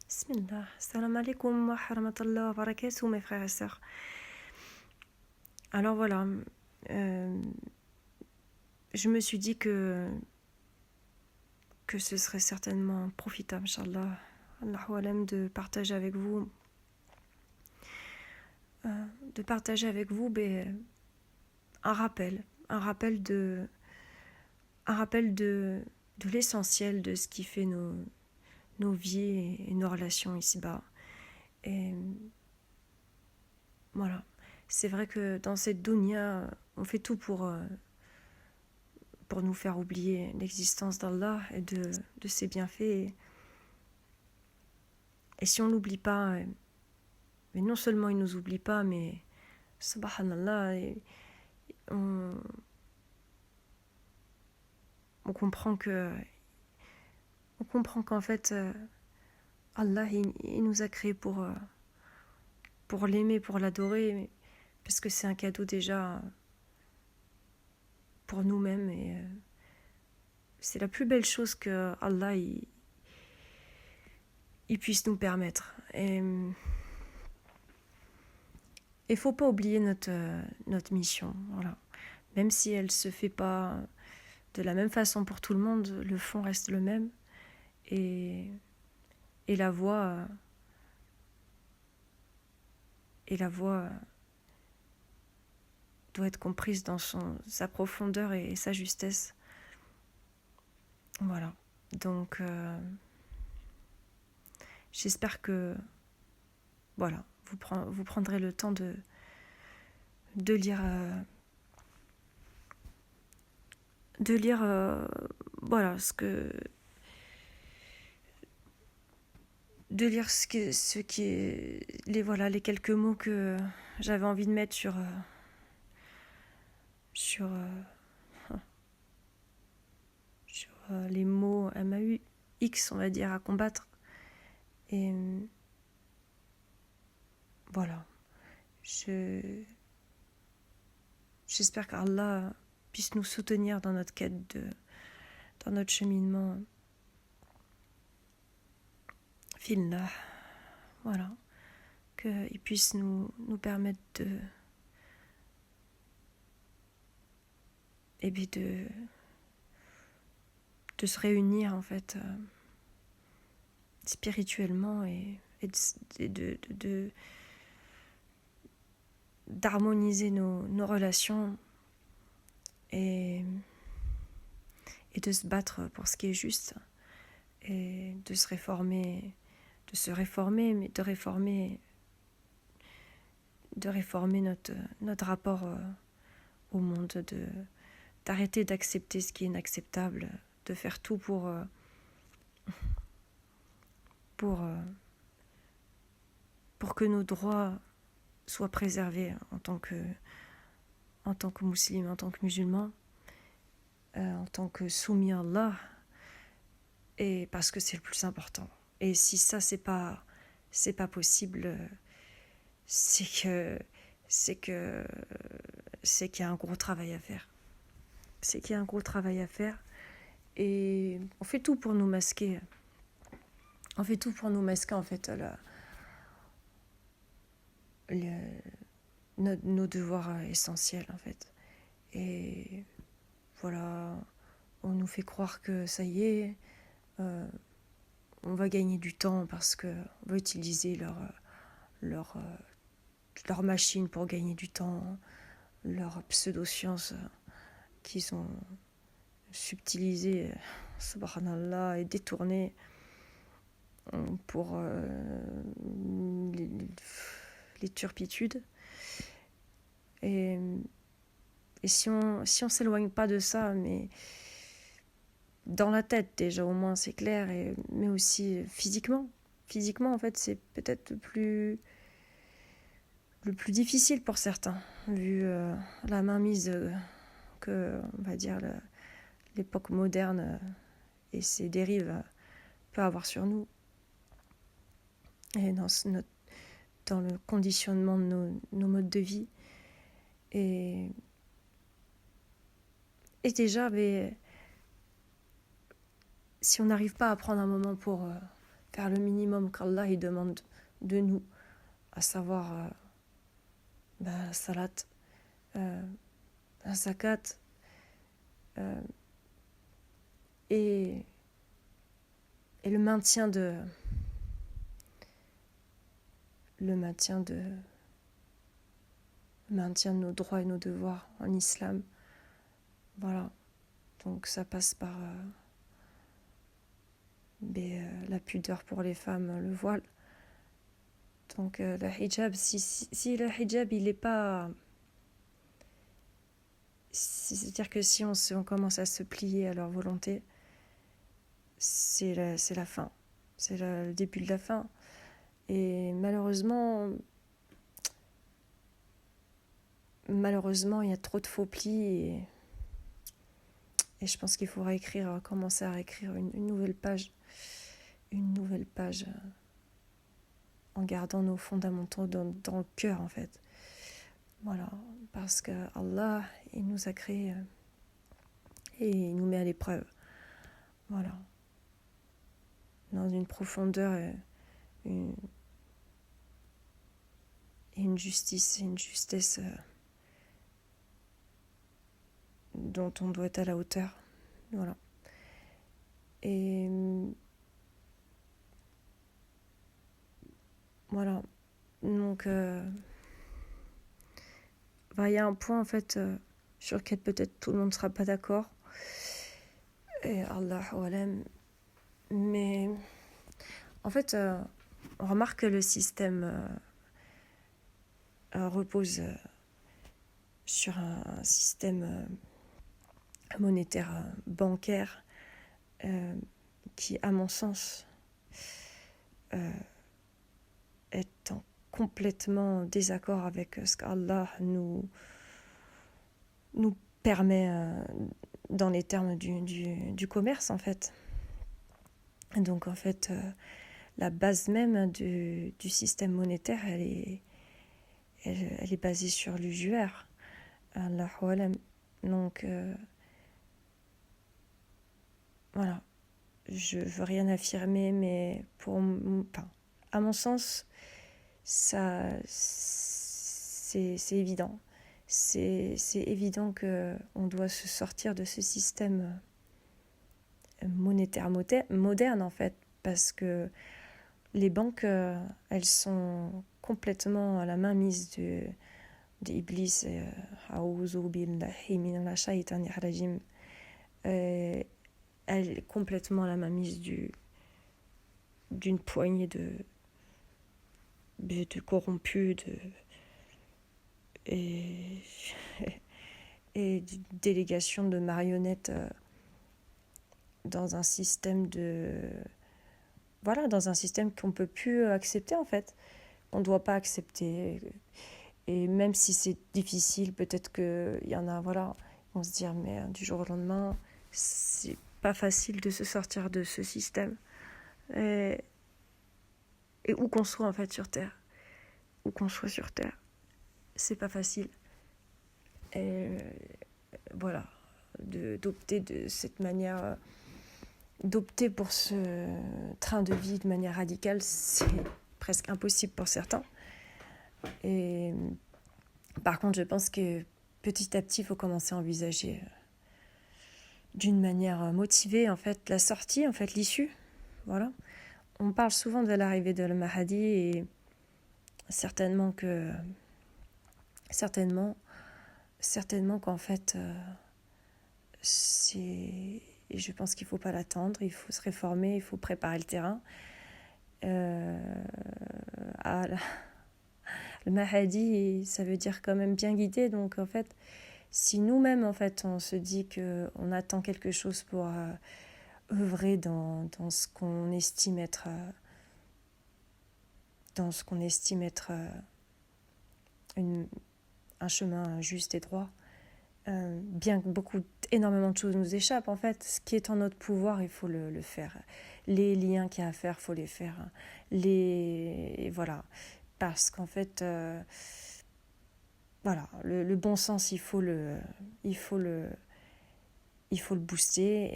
Bismillah. Salam alaikum wa rahmatullah wa barakatuh, mes frères et sœurs. Alors voilà, je me suis dit que ce serait certainement profitable, Inch'Allah, Allahu alam, de partager avec vous, un rappel de l'essentiel de ce qui fait nos vies et nos relations ici-bas. Et voilà, c'est vrai que dans cette dunya, on fait tout pour nous faire oublier l'existence d'Allah et de ses bienfaits. Et si on l'oublie pas, mais non seulement il nous oublie pas, mais subhanallah, on comprend qu'en fait Allah il nous a créés pour l'aimer, pour l'adorer, parce que c'est un cadeau déjà pour nous-mêmes, et c'est la plus belle chose que Allah il puisse nous permettre. Et il faut pas oublier notre mission, voilà. Même si elle se fait pas de la même façon pour tout le monde, le fond reste le même, et la voie doit être comprise dans sa profondeur et sa justesse. Voilà. Donc j'espère que voilà, vous prendrez le temps de lire voilà ce qui est les quelques mots que j'avais envie de mettre sur les mots MAUX, on va dire, à combattre. Et voilà, j'espère qu'Allah puisse nous soutenir dans notre quête, dans notre cheminement fillah. Voilà, qu'il puisse nous permettre de se réunir en fait spirituellement et d'harmoniser nos relations et de se battre pour ce qui est juste, et de se réformer, mais de réformer notre rapport au monde, d'arrêter d'accepter ce qui est inacceptable, de faire tout pour que nos droits soient préservés en tant que musulmans, en tant que musulmans, en tant que soumis à Allah, et parce que c'est le plus important. Et si ça c'est pas possible, c'est qu'il y a un gros travail à faire. Et on fait tout pour nous masquer. En fait nos devoirs essentiels, en fait. Et voilà, on nous fait croire que ça y est, on va gagner du temps parce qu'on va utiliser leur machine pour gagner du temps, leur pseudo-science qu'ils ont subtilisée, subhanallah, et détournée pour les turpitudes. Et si on s'éloigne pas de ça, mais dans la tête déjà au moins c'est clair, mais aussi physiquement en fait c'est peut-être le plus difficile pour certains, vu la mainmise que, on va dire, l'époque moderne et ses dérives peut avoir sur nous, et dans le conditionnement de nos modes de vie. Et déjà, mais si on n'arrive pas à prendre un moment pour faire le minimum qu'Allah il demande de nous, à savoir la salat, la zakat, euh, et le maintien de nos droits et nos devoirs en islam. Voilà. Donc ça passe par la pudeur pour les femmes, le voile. Donc le hijab, si le hijab il est pas... C'est-à-dire que si on commence à se plier à leur volonté, c'est la fin. C'est le début de la fin. Et malheureusement, il y a trop de faux plis et je pense qu'il faudra commencer à réécrire une nouvelle page. Une nouvelle page en gardant nos fondamentaux dans le cœur, en fait. Voilà, parce que Allah, il nous a créés et il nous met à l'épreuve. Voilà. Dans une profondeur et une justice et une justesse dont on doit être à la hauteur. Voilà. Et voilà. Donc, il y a un point, en fait, sur lequel peut-être tout le monde ne sera pas d'accord. Et Allahu alam. Mais, en fait, on remarque que le système repose sur un système monétaire bancaire qui, à mon sens, est en complètement désaccord avec ce qu'Allah nous permet dans les termes du commerce, en fait. Donc, en fait, la base même du système monétaire, elle est basée sur l'usuaire. Allahu alam. Donc, voilà. Je veux rien affirmer, mais à mon sens, ça, c'est évident. C'est évident qu'on doit se sortir de ce système monétaire moderne, en fait, parce que les banques, elles sont complètement à la mainmise d'Iblis, A'ouzou billahi minash shaitanir rajim. Elle est complètement à la mainmise d'une poignée de corrompus et d'une délégation de marionnettes dans un système dans un système qu'on ne peut plus accepter, en fait. On ne doit pas accepter. Et même si c'est difficile, peut-être qu'il y en a, voilà, on se dire, mais du jour au lendemain, c'est pas facile de se sortir de ce système. Et où qu'on soit, en fait, sur Terre. Où qu'on soit sur Terre. C'est pas facile. Et voilà, d'opter de cette manière, d'opter pour ce train de vie de manière radicale, c'est presque impossible pour certains. Et par contre, je pense que petit à petit, il faut commencer à envisager d'une manière motivée, en fait, la sortie, en fait, l'issue. Voilà. On parle souvent de l'arrivée de Al-Mahdi et certainement qu'en fait, je pense qu'il ne faut pas l'attendre, il faut se réformer, il faut préparer le terrain. Le Mahdi, ça veut dire quand même bien guider, donc en fait, si nous-mêmes, en fait, on se dit qu'on attend quelque chose pour œuvrer dans ce qu'on estime être un chemin juste et droit, bien que énormément de choses nous échappent, en fait, ce qui est en notre pouvoir, il faut le faire. Les liens qu'il y a à faire, il faut les faire. Voilà. Parce qu'en fait, voilà, le bon sens, il faut le booster.